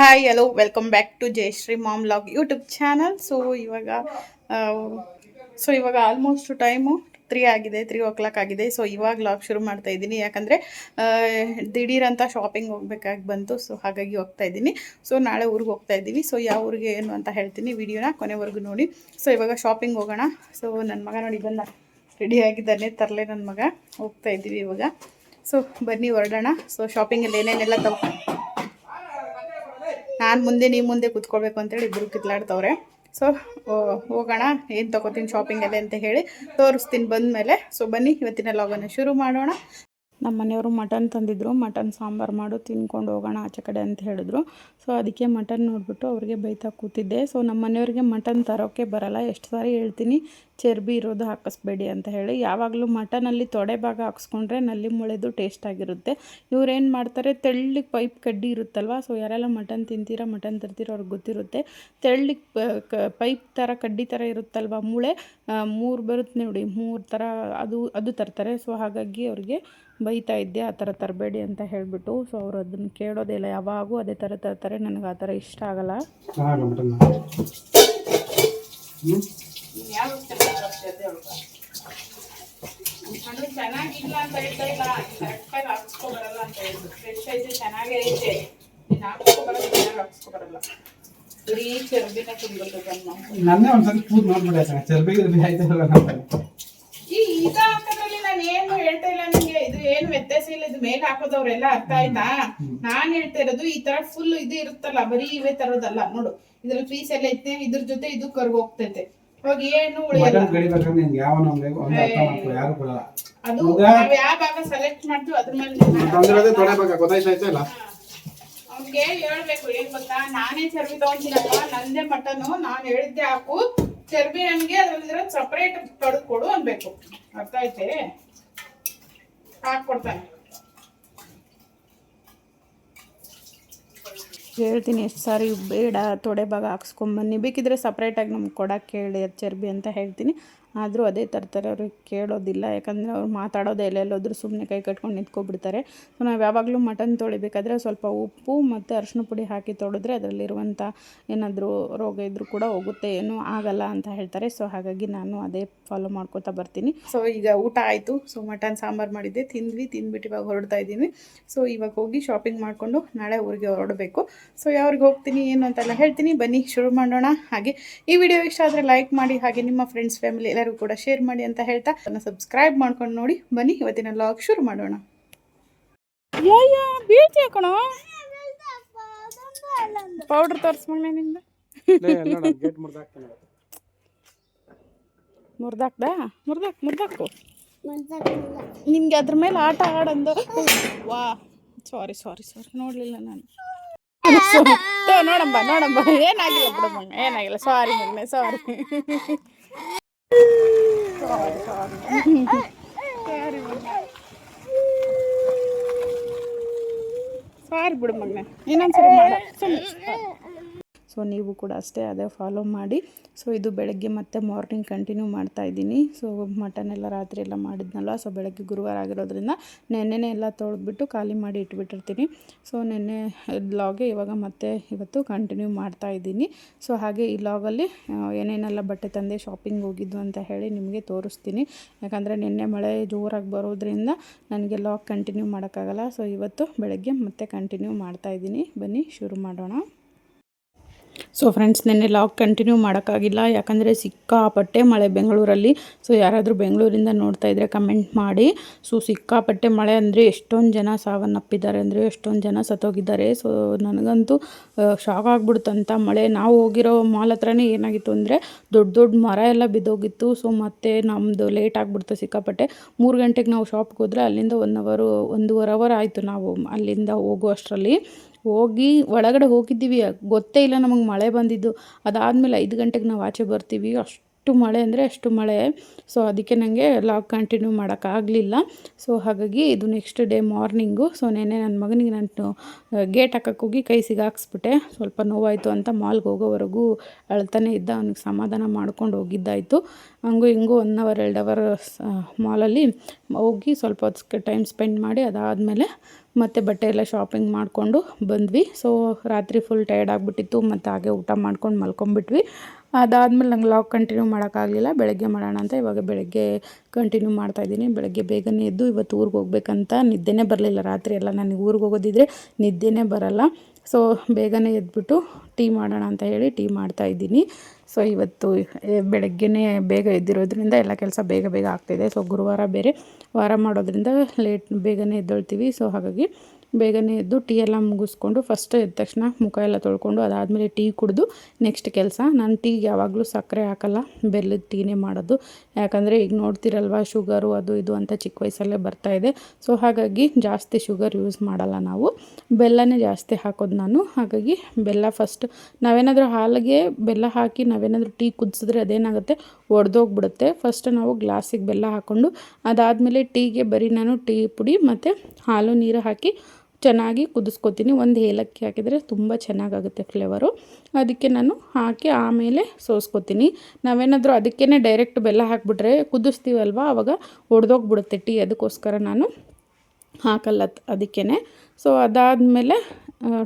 Hi hello welcome back to Jayashree mom log YouTube channel. ಇವಾಗ almost time 3 ಆಗಿದೆ, 3 o'clock ಆಗಿದೆ. So ಇವಾಗ log ಶುರು ಮಾಡ್ತಾ ಇದ್ದೀನಿ, ಯಾಕಂದರೆ ದಿಢೀರಂತ ಶಾಪಿಂಗ್ ಹೋಗ್ಬೇಕಾಗಿ ಬಂತು. ಸೊ ಹಾಗಾಗಿ ಹೋಗ್ತಾ ಇದ್ದೀನಿ. ಸೊ ನಾಳೆ ಊರಿಗೆ ಹೋಗ್ತಾ ಇದ್ದೀವಿ. ಸೊ ಯಾವ ಊರಿಗೆ ಏನು ಅಂತ ಹೇಳ್ತೀನಿ, ವಿಡಿಯೋನ ಕೊನೆವರೆಗೂ ನೋಡಿ. ಸೊ ಇವಾಗ ಶಾಪಿಂಗ್ ಹೋಗೋಣ. ಸೊ ನನ್ನ ಮಗ ನೋಡಿ ಬಂದ, ರೆಡಿ ಆಗಿದ್ದಾನೆ, ತರಲೆ ನನ್ನ ಮಗ. ಹೋಗ್ತಾ ಇದ್ದೀವಿ ಇವಾಗ. ಸೊ ಬನ್ನಿ ಹೊರಡೋಣ. ಸೊ ಶಾಪಿಂಗಲ್ಲಿ ಏನೇನೆಲ್ಲ ನಾನು ಮುಂದೆ ನೀವು ಮುಂದೆ ಕೂತ್ಕೊಳ್ಬೇಕು ಅಂತೇಳಿ ಇಬ್ಬರು ಕಿತ್ಲಾಡ್ತವ್ರೆ. ಸೊ ಹೋಗೋಣ, ಏನು ತೊಗೋತೀನಿ ಶಾಪಿಂಗಲ್ಲಿ ಅಂತ ಹೇಳಿ ತೋರಿಸ್ತೀನಿ ಬಂದಮೇಲೆ. ಸೊ ಬನ್ನಿ ಇವತ್ತಿನ ಲಾಗನ್ನು ಶುರು ಮಾಡೋಣ. ನಮ್ಮ ಮನೆಯವರು ಮಟನ್ ತಂದಿದ್ರು, ಮಟನ್ ಸಾಂಬಾರು ಮಾಡು ತಿನ್ಕೊಂಡು ಹೋಗೋಣ ಆಚೆ ಕಡೆ ಅಂತ ಹೇಳಿದ್ರು. ಸೊ ಅದಕ್ಕೆ ಮಟನ್ ನೋಡಿಬಿಟ್ಟು ಅವ್ರಿಗೆ ಬೈತಾ ಕೂತಿದ್ದೆ. ಸೊ ನಮ್ಮ ಮನೆಯವ್ರಿಗೆ ಮಟನ್ ತರೋಕ್ಕೆ ಬರಲ್ಲ. ಎಷ್ಟು ಸಾರಿ ಹೇಳ್ತೀನಿ ಚರ್ಬಿ ಇರೋದು ಹಾಕಿಸ್ಬೇಡಿ ಅಂತ ಹೇಳಿ. ಯಾವಾಗಲೂ ಮಟನಲ್ಲಿ ತೊಡೆ ಭಾಗ ಹಾಕ್ಸ್ಕೊಂಡ್ರೆ ನಲ್ಲಿ ಮುಳೆದು ಟೇಸ್ಟಾಗಿರುತ್ತೆ. ಇವ್ರೇನು ಮಾಡ್ತಾರೆ, ತೆಳ್ಳಿಗೆ ಪೈಪ್ ಕಡ್ಡಿ ಇರುತ್ತಲ್ವ. ಸೊ ಯಾರೆಲ್ಲ ಮಟನ್ ತಿಂತೀರಾ, ಮಟನ್ ತರ್ತೀರೋ ಅವ್ರಿಗೆ ಗೊತ್ತಿರುತ್ತೆ. ತೆಳ್ಳಿಗೆ ಪೈಪ್ ಥರ ಕಡ್ಡಿ ಥರ ಇರುತ್ತಲ್ವ ಮುಳೆ, 3 ಬರುತ್ತೆ ನೋಡಿ, 3 ಥರ ಅದು ತರ್ತಾರೆ. ಸೊ ಹಾಗಾಗಿ ಅವ್ರಿಗೆ ಬೈತಾ ಇದ್ದೆ ಆ ಥರ ತರಬೇಡಿ ಅಂತ ಹೇಳಿಬಿಟ್ಟು. ಸೊ ಅವರು ಅದನ್ನು ಕೇಳೋದೇ ಇಲ್ಲ, ಯಾವಾಗೂ ಅದೇ ಥರ ತರ್ತಾರೆ. ನನಗೆ ಆ ಥರ ಇಷ್ಟ ಆಗಲ್ಲ. ಚೆನ್ನಾಗಿಲ್ಲ ಅಂತ ಹೇಳ್ತಾ ಇಲ್ಲ, ಕರೆಕ್ಟಾಗಿ ಹಾಕ್ಸ್ಕೊಬರಲ್ಲ ಅಂತ ಹೇಳಿದ್ರು. ಫ್ರೆಶ್ ಐತೆ, ಚೆನ್ನಾಗೇ ಐತೆ, ನೀನು ಹಾಕ್ಸ್ಕೊಬರಲ್ಲ, ಚೆನ್ನಾಗಿ ಹಾಕ್ಸ್ಕೊಬರಲ್ಲ. ಬರೀ ಚರ್ಬಿನ ತಿನ್ಬೇಕು. ನನ್ನೇ ಒಂದ್ಸರಿ ಪೂಜೆ ಮಾಡ್ಬಿಟ್ಟೆ, ಚರ್ಬಿ ಈಗ ಹಾಕೋದ್ರಲ್ಲಿ ನಾನು ಏನು ಹೇಳ್ತಾ ಇಲ್ಲ ನಿಮ್ಗೆ. ಇದು ಏನು ವ್ಯತ್ಯಾಸ ಇಲ್ಲ, ಇದು ಮೇಲೆ ಹಾಕೋದವ್ರೆಲ್ಲ, ಅರ್ಥ ಆಯ್ತಾ? ನಾನ್ ಹೇಳ್ತಾ ಇರೋದು ಈ ತರ ಫುಲ್ ಇದು ಇರುತ್ತಲ್ಲ, ಬರೀ ಇವೇ ತರೋದಲ್ಲ. ನೋಡು ಇದ್ರಲ್ಲಿ ಪೀಸ್ ಎಲ್ಲ ಐತೆ, ಇದ್ರ ಜೊತೆ ಇದು ಕರ್ಗ ಹೋಗ್ತೈತೆ. ಇವಾಗ ಏನು ಉಳಿಯಲ್ಲ. ಅದು ನಾವ್ ಯಾವ ಭಾಗ ಸೆಲೆಕ್ಟ್ ಮಾಡ್ತೀವಿ ಅದ್ರ ಮೇಲೆ ಅವ್ನಿಗೆ ಹೇಳ್ಬೇಕು. ಏನ್ ಗೊತ್ತಾ, ನಾನೇ ಚರ್ಬಿ ತಗೊಂತೀನಪ್ಪ, ನಂದೇ ಮಟನು, ನಾನು ಹೇಳಿದ್ದೆ ಹಾಕು, ಚರ್ಬಿ ನನ್ಗೆ ಅದ್ರಲ್ಲಿರೋ ಸಪರೇಟ್ ಕಡ್ದು ಕೊಡು ಅನ್ಬೇಕು. ಅರ್ಥ ಐತೆ? ಹಾಕ್ಕೊಡ್ತಾನೆ. ಹೇಳ್ತೀನಿ ಎಷ್ಟು ಸಾರಿ, ಬೇಡ ತೊಡೆ ಭಾಗ ಹಾಕ್ಸ್ಕೊಂಬನ್ನಿ, ಬೇಕಿದ್ರೆ ಸಪ್ರೇಟಾಗಿ ನಮ್ಗೆ ಕೊಡೋಕ್ಕೆ ಹೇಳಿ ಅದು ಚರ್ಬಿ ಅಂತ ಹೇಳ್ತೀನಿ. ಆದರೂ ಅದೇ ತರ್ತಾರೆ, ಅವ್ರಿಗೆ ಕೇಳೋದಿಲ್ಲ. ಯಾಕಂದರೆ ಅವ್ರು ಮಾತಾಡೋದೇ ಇಲ್ಲ, ಎಲ್ಲೋದ್ರೂ ಸುಮ್ಮನೆ ಕೈ ಕಟ್ಕೊಂಡು ನಿಂತ್ಕೊಬಿಡ್ತಾರೆ. ಸೊ ನಾವು ಯಾವಾಗಲೂ ಮಟನ್ ತೊಳಿಬೇಕಾದ್ರೆ ಸ್ವಲ್ಪ ಉಪ್ಪು ಮತ್ತು ಅರಿಶಿನ ಪುಡಿ ಹಾಕಿ ತೊಳೆದ್ರೆ ಅದರಲ್ಲಿರುವಂಥ ಏನಾದರೂ ರೋಗ ಇದ್ದರೂ ಕೂಡ ಹೋಗುತ್ತೆ, ಏನೂ ಆಗಲ್ಲ ಅಂತ ಹೇಳ್ತಾರೆ. ಸೊ ಹಾಗಾಗಿ ನಾನು ಅದೇ ಫಾಲೋ ಮಾಡ್ಕೊತಾ ಬರ್ತೀನಿ. ಸೊ ಈಗ ಊಟ ಆಯಿತು. ಸೊ ಮಟನ್ ಸಾಂಬಾರು ಮಾಡಿದ್ದೆ, ತಿಂದ್ಬಿಟ್ಟು ಇವಾಗ ಹೊರಡ್ತಾ ಇದ್ದೀನಿ. ಸೊ ಇವಾಗ ಹೋಗಿ ಶಾಪಿಂಗ್ ಮಾಡಿಕೊಂಡು ನಾಳೆ ಊರಿಗೆ ಹೊರಡಬೇಕು. ಸೊ ಯಾವ್ರಿಗೆ ಹೋಗ್ತೀನಿ ಏನು ಅಂತೆಲ್ಲ ಹೇಳ್ತೀನಿ, ಬನ್ನಿ ಶುರು ಮಾಡೋಣ. ಹಾಗೆ ಈ ವಿಡಿಯೋ ಇಷ್ಟ ಆದರೆ ಲೈಕ್ ಮಾಡಿ, ಹಾಗೆ ನಿಮ್ಮ ಫ್ರೆಂಡ್ಸ್ ಫ್ಯಾಮಿಲಿ ಎಲ್ಲರಿಗೂ ಕೂಡ ಶೇರ್ ಮಾಡಿ ಅಂತ ಹೇಳ್ತಾ ಸಬ್ಸ್ಕ್ರೈಬ್ ಮಾಡ್ಕೊಂಡು ನೋಡಿ. ಬನ್ನಿ ಇವತ್ತಿನ ಲಾಗ್ ಶುರು ಮಾಡೋಣ. ಪೌಡರ್ ತೋರಿಸ್ಮಣ್ಣಿಂದ ಮುರ್ದಾಕು ನಿಮ್ಗೆ ಅದ್ರ ಮೇಲೆ ಆಟ ಆಡಂದು. ವಾ ಸಾರಿ ನೋಡ್ಲಿಲ್ಲ ನಾನು. ನೋಡಂಬ ಏನಾಗಿಲ್ಲ ಬಿಡಮ್ಮ, ಏನಾಗಿಲ್ಲ. ಸಾರಿ ಮಗನೆ, ಸಾರಿ ಬಿಡು ಮಗನೆ, ಇನ್ನೊಂದ್ಸರಿ ಮಾಡ. ಸೊ ನೀವು ಕೂಡ ಅಷ್ಟೇ ಅದೇ ಫಾಲೋ ಮಾಡಿ. ಸೊ ಇದು ಬೆಳಗ್ಗೆ ಮತ್ತೆ ಮಾರ್ನಿಂಗ್ ಕಂಟಿನ್ಯೂ ಮಾಡ್ತಾ ಇದ್ದೀನಿ. ಸೊ ಮಟನ್ ಎಲ್ಲ ರಾತ್ರಿ ಎಲ್ಲ ಮಾಡಿದ್ನಲ್ವ. ಸೊ ಬೆಳಗ್ಗೆ ಗುರುವಾರ ಆಗಿರೋದ್ರಿಂದ ನೆನ್ನೆನೇ ಎಲ್ಲ ತೊಳೆದ್ಬಿಟ್ಟು ಖಾಲಿ ಮಾಡಿ ಇಟ್ಬಿಟ್ಟಿರ್ತೀನಿ. ಸೊ ನೆನ್ನೆ ಲಾಗೆ ಇವಾಗ ಮತ್ತೆ ಇವತ್ತು ಕಂಟಿನ್ಯೂ ಮಾಡ್ತಾ ಇದ್ದೀನಿ. ಸೊ ಹಾಗೆ ಈ ಲಾಗಲ್ಲಿ ಏನೇನೆಲ್ಲ ಬಟ್ಟೆ ತಂದೆ ಶಾಪಿಂಗ್ ಹೋಗಿದ್ದು ಅಂತ ಹೇಳಿ ನಿಮಗೆ ತೋರಿಸ್ತೀನಿ. ಯಾಕಂದರೆ ನಿನ್ನೆ ಮಳೆ ಜೋರಾಗಿ ಬರೋದ್ರಿಂದ ನನಗೆ ಲಾಗ್ ಕಂಟಿನ್ಯೂ ಮಾಡೋಕ್ಕಾಗಲ್ಲ. ಸೊ ಇವತ್ತು ಬೆಳಗ್ಗೆ ಮತ್ತೆ ಕಂಟಿನ್ಯೂ ಮಾಡ್ತಾ ಇದ್ದೀನಿ. ಬನ್ನಿ ಶುರು ಮಾಡೋಣ. ಸೊ ಫ್ರೆಂಡ್ಸ್, ನೆನ್ನೆ ಲಾಗ್ ಕಂಟಿನ್ಯೂ ಮಾಡೋಕ್ಕಾಗಿಲ್ಲ, ಯಾಕಂದರೆ ಸಿಕ್ಕಾಪಟ್ಟೆ ಮಳೆ ಬೆಂಗಳೂರಲ್ಲಿ. ಸೊ ಯಾರಾದರೂ ಬೆಂಗಳೂರಿಂದ ನೋಡ್ತಾ ಇದ್ದರೆ ಕಮೆಂಟ್ ಮಾಡಿ. ಸೊ ಸಿಕ್ಕಾಪಟ್ಟೆ ಮಳೆ ಅಂದರೆ ಎಷ್ಟೊಂದು ಜನ ಸಾವನ್ನಪ್ಪಿದ್ದಾರೆ, ಅಂದರೆ ಎಷ್ಟೊಂದು ಜನ ಸತ್ತೋಗಿದ್ದಾರೆ. ಸೊ ನನಗಂತೂ ಶಾಕ್ ಆಗ್ಬಿಡ್ತಂತ ಮಳೆ. ನಾವು ಹೋಗಿರೋ ಮಾಲ್ ಹತ್ರನೇ ಏನಾಗಿತ್ತು ಅಂದರೆ ದೊಡ್ಡ ಮರ ಎಲ್ಲ ಬಿದ್ದೋಗಿತ್ತು. ಸೊ ಮತ್ತೆ ನಮ್ಮದು ಲೇಟ್ ಆಗಿಬಿಡ್ತು ಸಿಕ್ಕಾಪಟ್ಟೆ. 3 ಗಂಟೆಗೆ ನಾವು ಶಾಪ್ಗೆ ಹೋದರೆ ಅಲ್ಲಿಂದ 1.5 ಅವರ್ ಆಯಿತು ನಾವು ಅಲ್ಲಿಂದ ಹೋಗುವಷ್ಟರಲ್ಲಿ. ಹೋಗಿ ಒಳಗಡೆ ಹೋಗಿದ್ದೀವಿ, ಗೊತ್ತೇ ಇಲ್ಲ ನಮಗೆ ಮಳೆ ಬಂದಿದ್ದು. ಅದಾದಮೇಲೆ 5 ಗಂಟೆಗೆ ನಾವು ಆಚೆ ಬರ್ತೀವಿ. ಅಷ್ಟು ಮಳೆ ಅಂದರೆ ಅಷ್ಟು ಮಳೆ. ಸೊ ಅದಕ್ಕೆ ನನಗೆ ಲಾಗ್ ಕಂಟಿನ್ಯೂ ಮಾಡೋಕ್ಕಾಗಲಿಲ್ಲ. ಸೊ ಹಾಗಾಗಿ ಇದು ನೆಕ್ಸ್ಟ್ ಡೇ ಮಾರ್ನಿಂಗು. ಸೊ ನೆನ್ನೆ ನನ್ನ ಮಗನಿಗೆ ನಾನು ಗೇಟ್ ಹಾಕಕ್ಕೆ ಹೋಗಿ ಕೈ ಸಿಗಾಕ್ಸ್ಬಿಟ್ಟೆ. ಸ್ವಲ್ಪ ನೋವಾಯಿತು ಅಂತ ಮಾಲ್ಗೆ ಹೋಗೋವರೆಗೂ ಅಳ್ತಾನೆ ಇದ್ದ. ಅವ್ನಿಗೆ ಸಮಾಧಾನ ಮಾಡ್ಕೊಂಡು ಹೋಗಿದ್ದಾಯಿತು. ಹಂಗೂ ಹಿಂಗೂ 1 ಅವರ್ 2 ಅವರ್ ಮಾಲಲ್ಲಿ ಹೋಗಿ ಸ್ವಲ್ಪ ಹೊತ್ತು ಟೈಮ್ ಸ್ಪೆಂಡ್ ಮಾಡಿ ಅದಾದಮೇಲೆ ಮತ್ತು ಬಟ್ಟೆ ಎಲ್ಲ ಶಾಪಿಂಗ್ ಮಾಡಿಕೊಂಡು ಬಂದ್ವಿ. ಸೊ ರಾತ್ರಿ ಫುಲ್ ಟಯರ್ಡ್ ಆಗಿಬಿಟ್ಟಿತ್ತು ಮತ್ತು ಹಾಗೆ ಊಟ ಮಾಡ್ಕೊಂಡು ಮಲ್ಕೊಂಬಿಟ್ವಿ. ಅದಾದಮೇಲೆ ನಂಗೆ ಲಾಗ್ ಕಂಟಿನ್ಯೂ ಮಾಡೋಕ್ಕಾಗಲಿಲ್ಲ. ಬೆಳಗ್ಗೆ ಮಾಡೋಣ ಅಂತ ಇವಾಗ ಬೆಳಗ್ಗೆ ಕಂಟಿನ್ಯೂ ಮಾಡ್ತಾಯಿದ್ದೀನಿ. ಬೆಳಗ್ಗೆ ಬೇಗನೆ ಎದ್ದು ಇವತ್ತು ಊರಿಗೆ ಹೋಗ್ಬೇಕಂತ ನಿದ್ದೆನೇ ಬರಲಿಲ್ಲ. ರಾತ್ರಿ ಎಲ್ಲ ನನಗೆ ಊರಿಗೆ ಹೋಗೋದಿದ್ರೆ ನಿದ್ದೆನೇ ಬರಲ್ಲ. ಸೊ ಬೇಗನೆ ಎದ್ಬಿಟ್ಟು ಟೀ ಮಾಡೋಣ ಅಂತ ಹೇಳಿ ಟೀ ಮಾಡ್ತಾಯಿದ್ದೀನಿ. ಸೊ ಇವತ್ತು ಬೆಳಗ್ಗೆನೇ ಬೇಗ ಎದ್ದಿರೋದ್ರಿಂದ ಎಲ್ಲ ಕೆಲಸ ಬೇಗ ಬೇಗ ಆಗ್ತಾಯಿದೆ. ಸೊ ಗುರುವಾರ ಬೇರೆ ವಾರ ಮಾಡೋದ್ರಿಂದ ಬೇಗನೆ ಎದ್ದೇಳ್ತೀವಿ. ಸೊ ಹಾಗಾಗಿ ಬೇಗನೆ ಎದ್ದು ಟೀ ಎಲ್ಲ ಮುಗಿಸ್ಕೊಂಡು ಫಸ್ಟ್ ಎದ್ದ ತಕ್ಷಣ ಮುಖ ಎಲ್ಲ ತೊಳ್ಕೊಂಡು ಅದಾದಮೇಲೆ ಟೀ ಕುಡಿದು ನೆಕ್ಸ್ಟ್ ಕೆಲಸ. ನಾನು ಟೀಗೆ ಯಾವಾಗಲೂ ಸಕ್ಕರೆ ಹಾಕಲ್ಲ, ಬೆಲ್ಲದ ಟೀನೇ ಮಾಡೋದು. ಯಾಕಂದರೆ ಈಗ ನೋಡ್ತಿರಲ್ವ ಶುಗರು ಅದು ಇದು ಅಂತ ಚಿಕ್ಕ ವಯಸ್ಸಲ್ಲೇ ಬರ್ತಾಯಿದೆ. ಸೊ ಹಾಗಾಗಿ ಜಾಸ್ತಿ ಶುಗರ್ ಯೂಸ್ ಮಾಡಲ್ಲ ನಾವು, ಬೆಲ್ಲನೇ ಜಾಸ್ತಿ ಹಾಕೋದು ನಾನು. ಹಾಗಾಗಿ ಬೆಲ್ಲ ಫಸ್ಟ್ ನಾವೇನಾದರೂ ಹಾಲಿಗೆ ಬೆಲ್ಲ ಹಾಕಿ ನಾವೇನಾದರೂ ಟೀ ಕುದಿಸಿದ್ರೆ ಅದೇನಾಗುತ್ತೆ, ಒಡೆದೋಗ್ಬಿಡುತ್ತೆ. ಫಸ್ಟ್ ನಾವು ಗ್ಲಾಸಿಗೆ ಬೆಲ್ಲ ಹಾಕ್ಕೊಂಡು ಅದಾದಮೇಲೆ ಟೀಗೆ ಬರೀ ನಾನು ಟೀ ಪುಡಿ ಮತ್ತು ಹಾಲು ನೀರು ಹಾಕಿ ಚೆನ್ನಾಗಿ ಕುದಿಸ್ಕೊತೀನಿ. 1 ಏಲಕ್ಕಿ ಹಾಕಿದರೆ ತುಂಬ ಚೆನ್ನಾಗಾಗುತ್ತೆ ಫ್ಲೇವರು. ಅದಕ್ಕೆ ನಾನು ಹಾಕಿ ಆಮೇಲೆ ಸೋಸ್ಕೊತೀನಿ. ನಾವೇನಾದರೂ ಅದಕ್ಕೇ ಡೈರೆಕ್ಟ್ ಬೆಲ್ಲ ಹಾಕಿಬಿಟ್ರೆ ಕುದಿಸ್ತೀವಲ್ವ ಆವಾಗ ಒಡೆದೋಗ್ಬಿಡುತ್ತೆ ಟೀ. ಅದಕ್ಕೋಸ್ಕರ ನಾನು ಹಾಕಲ್ಲ ಅದಕ್ಕೇ. ಸೊ ಅದಾದಮೇಲೆ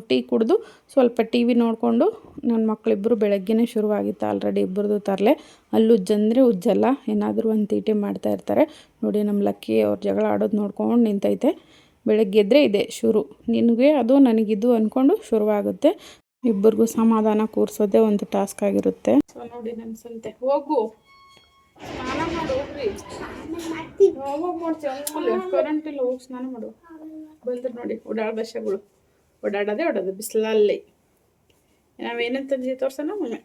ಟೀ ಕುಡಿದು ಸ್ವಲ್ಪ ಟಿ ವಿ ನೋಡಿಕೊಂಡು ನನ್ನ ಮಕ್ಕಳಿಬ್ಬರು ಬೆಳಗ್ಗೆನೇ ಶುರುವಾಗಿತ್ತು ಆಲ್ರೆಡಿ ಇಬ್ಬರದು ತರಲೆ. ಅಲ್ಲಿ ಉಜ್ಜಂದರೆ ಉಜ್ಜಲ್ಲ, ಏನಾದರೂ ಒಂದು ತೀಟೆ ಮಾಡ್ತಾಯಿರ್ತಾರೆ. ನೋಡಿ ನಮ್ಮ ಲಕ್ಕಿ ಅವ್ರ ಜಗಳ ಆಡೋದು ನೋಡ್ಕೊಂಡು ನಿಂತೈತೆ. ಬೆಳಗ್ಗೆ ಎದ್ದರೆ ಇದೆ ಶುರು, ನಿನಗೆ ಅದು ನನಗಿದು ಅಂದ್ಕೊಂಡು ಶುರುವಾಗುತ್ತೆ. ಇಬ್ಬರಿಗೂ ಸಮಾಧಾನ ಕೂರಿಸೋದೇ ಒಂದು ಟಾಸ್ಕ್ ಆಗಿರುತ್ತೆ. ಸೊ ನೋಡಿ ನನ್ನ ಸಂತೆ ಹೋಗು ಸ್ನಾನ ಮಾಡು, ಹೋಗ್ರಿ ಕರೆಂಟ್ ಇಲ್ಲ, ಹೋಗಿ ಸ್ನಾನ ಮಾಡು. ಬಂದ್ರೆ ನೋಡಿ ಬಸ್ಸಗಳು ಓಡಾಡೋದು ಬಿಸಿಲಲ್ಲಿ. ನಾವೇನಂತ ತಂದಿದ್ದೀವಿ ತೋರ್ಸೋಣ ಮಮ್ಮಿ?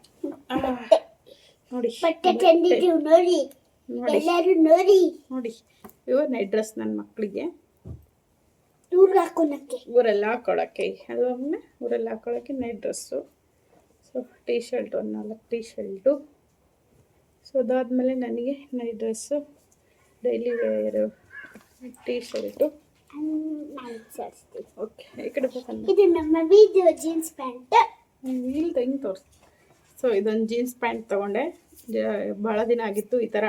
ನೋಡಿ ಇವ ನೈಟ್ ಡ್ರೆಸ್ ನನ್ನ ಮಕ್ಕಳಿಗೆ ಊರೆಲ್ಲ ಹಾಕೊಳ್ಳೋಕ್ಕೆ ಅದು ಒಮ್ಮೆ ಊರೆಲ್ಲ ಹಾಕೊಳ್ಳೋಕ್ಕೆ night dress. So T shirt 4 T shirt. So ಅದಾದಮೇಲೆ ನನಗೆ night dress, daily wear T shirt. Okay ಈ ಕಡೆ ಇದು ನಮ್ಮ ವಿಡಿಯೋ ಜೀನ್ಸ್ ಪ್ಯಾಂಟ್. ಇಲ್ಲಿ ಹೆಂಗೆ ತೋರಿಸಿ. ಸೊ ಇದೊಂದು ಜೀನ್ಸ್ ಪ್ಯಾಂಟ್ ತೊಗೊಂಡೆ. ಭಾಳ ದಿನ ಆಗಿತ್ತು ಈ ಥರ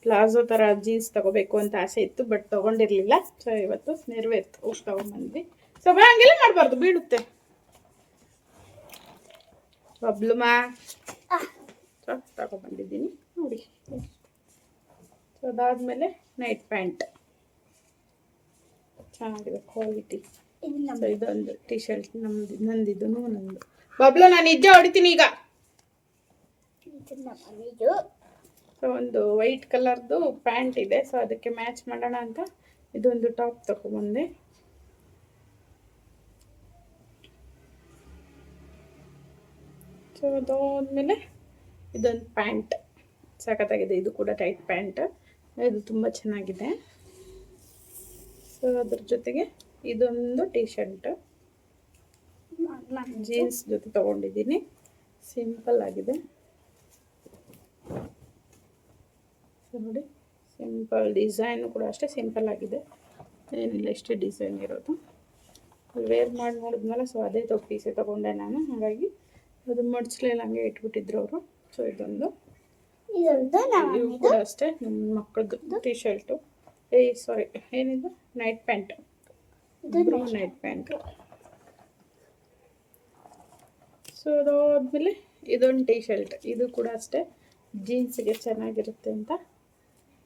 ಪ್ಲಾಜೋ ಥರ ಜೀನ್ಸ್ ತೊಗೋಬೇಕು ಅಂತ ಆಸೆ ಇತ್ತು, ಬಟ್ ತೊಗೊಂಡಿರಲಿಲ್ಲ. ಸೊ ಇವತ್ತು ನೆರವೇರ್ತು, ಹೋಗಿ ತೊಗೊಂಬಂದ್ವಿ. ಸೊ ಹಂಗೆಲ್ಲ ಮಾಡಬಾರ್ದು, ಬೀಳುತ್ತೆ. ಬಬ್ಲುಮಾ ಸೊ ತಗೊಬಂದಿದ್ದೀನಿ ನೋಡಿ. ಸೊ ಅದಾದಮೇಲೆ ನೈಟ್ ಪ್ಯಾಂಟ್ ಚೆನ್ನಾಗಿದೆ ಕ್ವಾಲಿಟಿ. ಸೊ ಇದೊಂದು ಟೀ ಶರ್ಟ್ ನಂದಿದ್ದು ನಂದು. ಬಬ್ಲು ನಾನು ನಿಜ ಹೊಡಿತೀನಿ ಈಗ. ಸೊ ಒಂದು ವೈಟ್ ಕಲರ್ದು ಪ್ಯಾಂಟ್ ಇದೆ. ಸೊ ಅದಕ್ಕೆ ಮ್ಯಾಚ್ ಮಾಡೋಣ ಅಂತ ಇದೊಂದು ಟಾಪ್ ತಗೊಬಂದೆ. ಸೊ ಅದಾದಮೇಲೆ ಇದೊಂದು ಪ್ಯಾಂಟ್ ಸಖತ್ತಾಗಿದೆ. ಇದು ಕೂಡ ಟೈಟ್ ಪ್ಯಾಂಟ್, ಇದು ತುಂಬ ಚೆನ್ನಾಗಿದೆ. ಸೊ ಅದ್ರ ಜೊತೆಗೆ ಇದೊಂದು ಟೀ ಶರ್ಟ್ ಜೀನ್ಸ್ ಜೊತೆ ತೊಗೊಂಡಿದ್ದೀನಿ. ಸಿಂಪಲ್ ಆಗಿದೆ. ಸೊ ನೋಡಿ ಸಿಂಪಲ್ ಡಿಸೈನು ಕೂಡ ಅಷ್ಟೇ ಸಿಂಪಲ್ ಆಗಿದೆ, ಏನಿಲ್ಲ ಇಷ್ಟೇ ಡಿಸೈನ್ ಇರೋದು. ಅಲ್ಲಿ ವೇರ್ ಮಾಡಿ ನೋಡಿದ್ಮೇಲೆ ಸೊ ಅದೇ ಪೀಸೆ ತೊಗೊಂಡೆ ನಾನು. ಹಾಗಾಗಿ ಅದು ಮಡ್ಚಲೆಲ್ಲ ಹಂಗೆ ಇಟ್ಬಿಟ್ಟಿದ್ರು ಅವರು. ಸೊ ಇದೊಂದು ಇವು ಕೂಡ ಅಷ್ಟೇ ನಮ್ಮ ಮಕ್ಕಳದ್ದು ಟೀ ಶರ್ಟು. ಸಾರಿ ಏನಿದು night pant, night pant. So ಅದಾದಮೇಲೆ ಇದೊಂದು ಟೀ ಶರ್ಟ್, ಇದು ಕೂಡ ಅಷ್ಟೇ ಜೀನ್ಸಿಗೆ ಚೆನ್ನಾಗಿರುತ್ತೆ ಅಂತ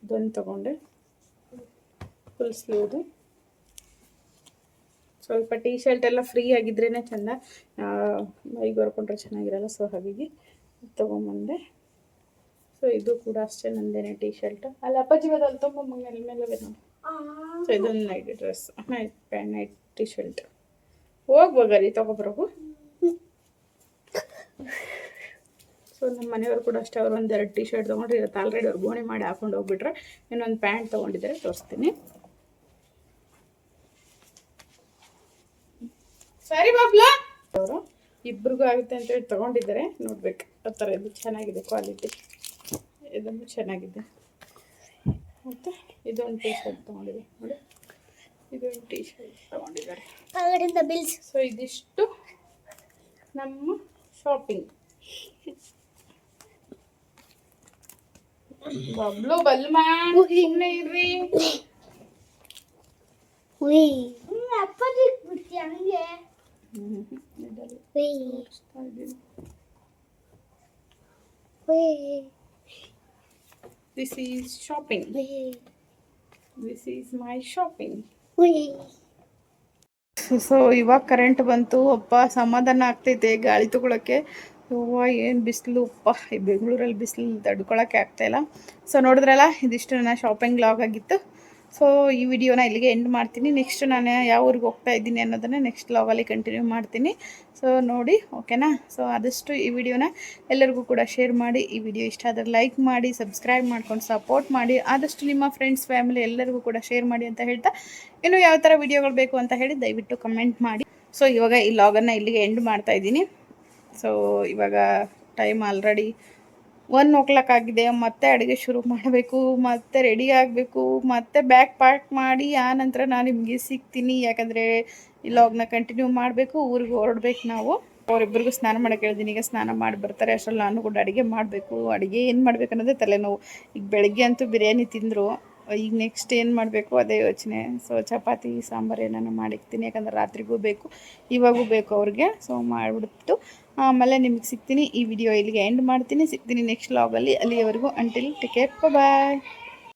ಇದೊಂದು ತೊಗೊಂಡೆ. ಫುಲ್ ಸ್ಲೀವ್ದು. ಸ್ವಲ್ಪ ಟೀ ಶರ್ಟ್ ಎಲ್ಲ ಫ್ರೀ ಆಗಿದ್ರೇ ಚೆಂದ, ಮೈಗೆ ಹೊರ್ಕೊಂಡ್ರೆ ಚೆನ್ನಾಗಿರಲ್ಲ. ಸೊ ಹಾಗಾಗಿ ತೊಗೊಂಬಂದೆ. ಸೊ ಇದು ಕೂಡ ಅಷ್ಟೇ ನಂದೇನೆ ಟೀ ಶರ್ಟ್. ಅಲ್ಲಿ ಅಪ್ಪಾಜಿ ಬದಲು ತುಂಬ ಮೇಲೆ ಮೇಲೆ ನೋಡಿ. ಸೊ ಇದೊಂದು night dress, night pant, night T shirt. ಹೋಗ್ಬೋಗರಿ ತೊಗೊಬರೋಗು. ಸೊ ನಮ್ಮ ಮನೆಯವರು ಕೂಡ ಅಷ್ಟೇ, ಅವರು 1-2 ಟೀ ಶರ್ಟ್ ತೊಗೊಂಡ್ರೆ ಇವತ್ತು ಆಲ್ರೆಡಿ ಅವ್ರು ಗೋಣಿ ಮಾಡಿ ಹಾಕೊಂಡು ಹೋಗ್ಬಿಟ್ರೆ. ಇನ್ನೊಂದು ಪ್ಯಾಂಟ್ ತೊಗೊಂಡಿದ್ದಾರೆ, ತೋರಿಸ್ತೀನಿ. ಸರಿ ಬಾಬ್ಲಾ, ಅವರು ಇಬ್ರಿಗೂ ಆಗುತ್ತೆ ಅಂತೇಳಿ ತೊಗೊಂಡಿದ್ದಾರೆ. ನೋಡ್ಬೇಕು ಆ ಥರ ಇದು ಚೆನ್ನಾಗಿದೆ ಕ್ವಾಲಿಟಿ. ಇದೊಂದು ಚೆನ್ನಾಗಿದೆ. ಮತ್ತು ಇದೊಂದು ಟೀ ಶರ್ಟ್ ತೊಗೊಂಡಿದೆ ನೋಡಿ, ಇದೊಂದು ಟೀ ಶರ್ಟ್ ತೊಗೊಂಡಿದ್ದಾರೆ. ಕೆಳಗಡೆಯಿಂದ ಬಿಲ್ಸ್. ಸೊ ಇದಿಷ್ಟು ನಮ್ಮ ಶಾಪಿಂಗ್. ಬಬ್ಲು ಬಲ್ಮಾ ಸುಮ್ಮನೆ ಇರ್ರಿ. ಅಪ್ಪನಿಗೆ ಬಿಡ್ತೀಯ ಹಂಗೆ? This is shopping. This is my shopping. So ಇವಾಗ ಕರೆಂಟ್ ಬಂತು. ಅಪ್ಪ ಸಮಾಧಾನ ಆಗ್ತೈತೆ ಗಾಳಿ ತಗೊಳಕ್ಕೆ. ಹೂವು ಏನು ಬಿಸಿಲು ಅಪ್ಪ, ಈ ಬೆಂಗಳೂರಲ್ಲಿ ಬಿಸಿಲು ತಡ್ಕೊಳಕ್ಕೆ ಆಗ್ತಾಯಿಲ್ಲ. ಸೊ ನೋಡಿದ್ರಲ್ಲ, ಇದಿಷ್ಟು ನನ್ನ ಶಾಪಿಂಗ್ ಲಾಗ್ ಆಗಿತ್ತು. ಸೊ ಈ ವಿಡಿಯೋನ ಇಲ್ಲಿಗೆ ಎಂಡ್ ಮಾಡ್ತೀನಿ. ನೆಕ್ಸ್ಟ್ ನಾನು ಯಾವ ಊರಿಗೆ ಹೋಗ್ತಾ ಇದ್ದೀನಿ ಅನ್ನೋದನ್ನು ನೆಕ್ಸ್ಟ್ ಲಾಗಲ್ಲಿ ಕಂಟಿನ್ಯೂ ಮಾಡ್ತೀನಿ. ಸೊ ನೋಡಿ, ಓಕೆನಾ? ಸೊ ಆದಷ್ಟು ಈ ವಿಡಿಯೋನ ಎಲ್ಲರಿಗೂ ಕೂಡ ಶೇರ್ ಮಾಡಿ. ಈ ವಿಡಿಯೋ ಇಷ್ಟ ಆದರೆ ಲೈಕ್ ಮಾಡಿ, ಸಬ್ಸ್ಕ್ರೈಬ್ ಮಾಡ್ಕೊಂಡು ಸಪೋರ್ಟ್ ಮಾಡಿ. ಆದಷ್ಟು ನಿಮ್ಮ ಫ್ರೆಂಡ್ಸ್, ಫ್ಯಾಮಿಲಿ ಎಲ್ಲರಿಗೂ ಕೂಡ ಶೇರ್ ಮಾಡಿ ಅಂತ ಹೇಳ್ತಾ, ಇನ್ನೂ ಯಾವ ಥರ ವಿಡಿಯೋಗಳು ಬೇಕು ಅಂತ ಹೇಳಿ ದಯವಿಟ್ಟು ಕಮೆಂಟ್ ಮಾಡಿ. ಸೊ ಇವಾಗ ಈ ಲಾಗನ್ನು ಇಲ್ಲಿಗೆ ಎಂಡ್ ಮಾಡ್ತಾಯಿದ್ದೀನಿ. ಸೊ ಇವಾಗ ಟೈಮ್ ಆಲ್ರೆಡಿ 1 ಆಗಿದೆ. ಮತ್ತೆ ಅಡುಗೆ ಶುರು ಮಾಡಬೇಕು, ಮತ್ತೆ ರೆಡಿ ಆಗಬೇಕು, ಮತ್ತೆ ಬ್ಯಾಗ್ ಪ್ಯಾಕ್ ಮಾಡಿ ಆ ನಂತರ ನಾನು ನಿಮಗೆ ಸಿಗ್ತೀನಿ. ಯಾಕಂದರೆ ಈ ಲಾಗ್ನ ಕಂಟಿನ್ಯೂ ಮಾಡಬೇಕು, ಊರಿಗೆ ಹೊರಡ್ಬೇಕು ನಾವು. ಅವರಿಬ್ಬರಿಗೂ ಸ್ನಾನ ಮಾಡೋಕ್ಕೆ ಹೇಳಿದ್ದೀನಿ. ಈಗ ಸ್ನಾನ ಮಾಡಿ ಬರ್ತಾರೆ, ಅಷ್ಟರಲ್ಲಿ ನಾನು ಕೂಡ ಅಡುಗೆ ಮಾಡಬೇಕು. ಅಡುಗೆ ಏನು ಮಾಡಬೇಕು ಅನ್ನೋದೇ ತಲೆನೋವು. ಈಗ ಬೆಳಗ್ಗೆ ಅಂತೂ ಬಿರಿಯಾನಿ ತಿಂದರು, ಈಗ ನೆಕ್ಸ್ಟ್ ಏನು ಮಾಡಬೇಕು ಅದೇ ಯೋಚನೆ. ಸೊ ಚಪಾತಿ ಸಾಂಬಾರು ಏನಾರು ಮಾಡಿರ್ತೀನಿ, ಯಾಕಂದರೆ ರಾತ್ರಿಗೂ ಬೇಕು, ಇವಾಗೂ ಬೇಕು ಅವ್ರಿಗೆ. ಸೊ ಮಾಡಿಬಿಟ್ಟು ಆಮೇಲೆ ನಿಮಗೆ ಸಿಗ್ತೀನಿ. ಈ ವಿಡಿಯೋ ಇಲ್ಲಿಗೆ ಎಂಡ್ ಮಾಡ್ತೀನಿ. ಸಿಗ್ತೀನಿ ನೆಕ್ಸ್ಟ್ ಲಾಗಲ್ಲಿ. ಅಲ್ಲಿಯವರೆಗೂ ಅಂಟಿಲ್ ಟೇಕ್ ಕೇರ್, ಬಾಯ್.